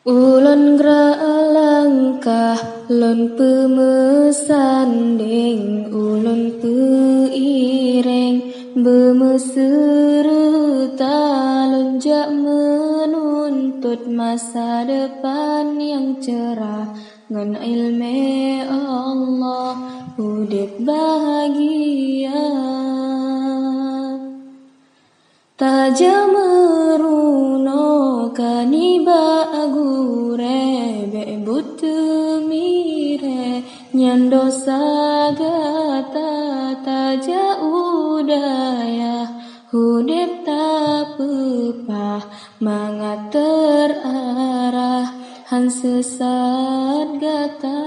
Ulun gerak langkah, lon pemesanding, ulun peireng, bermeserta lonjak menuntut masa depan yang cerah. Ngan ilmu Allah, hidup bahagia. Taja meruno kaniba agure be butu mire nyandosa gata taja udaya hudip tak pepah mangat terarah han sesat gata.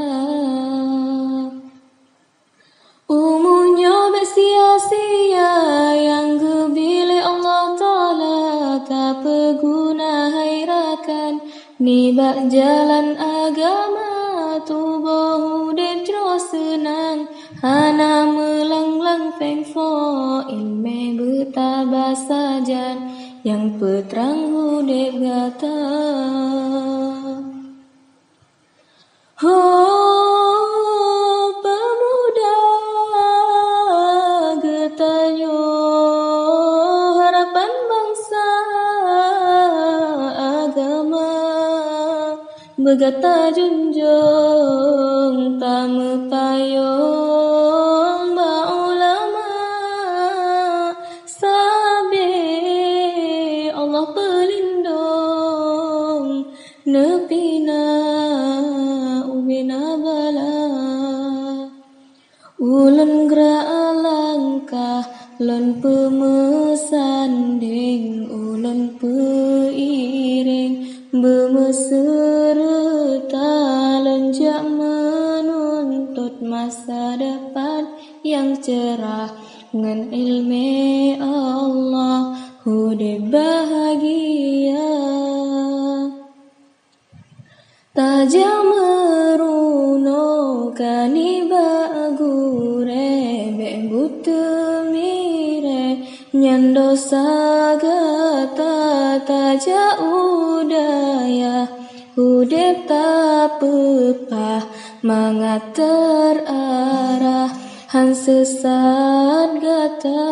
Umunya bersia-sia yang gebili Allah Ta'ala tak berguna hairakan nibak jalan agama tubuh hudip terus senang hana melanglang fengfo ilme bertabah sajan yang peterang hudip gata. Pemuda getanyo harapan bangsa agama begata junjung tamu payung ba ulama sabi Allah pelindung nepina ubina bala. Ulun gerak langkah, lon pemesanding, ulun peiring, bermeserta lonjak menuntut masa depan yang cerah. Ngan ilmu Allah, hudip bahagia. Taja meruno kaniba agure be butu mire nyandosa gata taja udaya hudip tak pepah mangat terarah han sesat gata.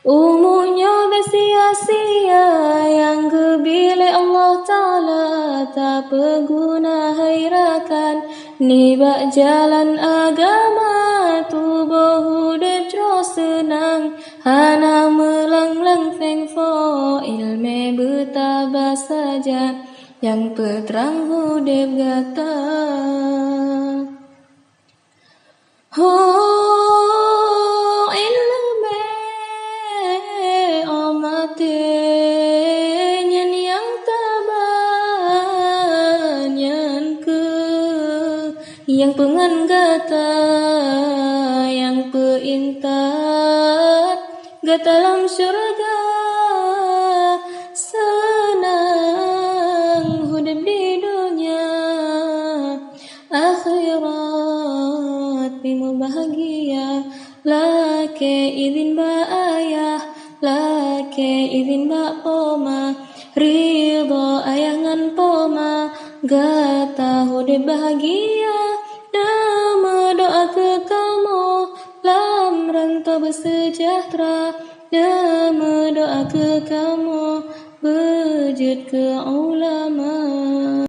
Umunya bersia-sia yang gebili Allah Ta'ala tak berguna hairakan nibak jalan agama tubuh hudip terus senang hana melanglang fengfo ilmu bertabah saja yang peterang hudip gata. Nyan yang tabah nyan ke yang pengan gata yang peintat gata dalam syurga senang hudip di dunia akhirat pimu bahagia lake izin ba ayah lake izin ba poma ridho ayah ngan poma gata hudip bahagia nama doa ke kamu lam rantau bersejahtera nama doa ke kamu berjud ke ulama.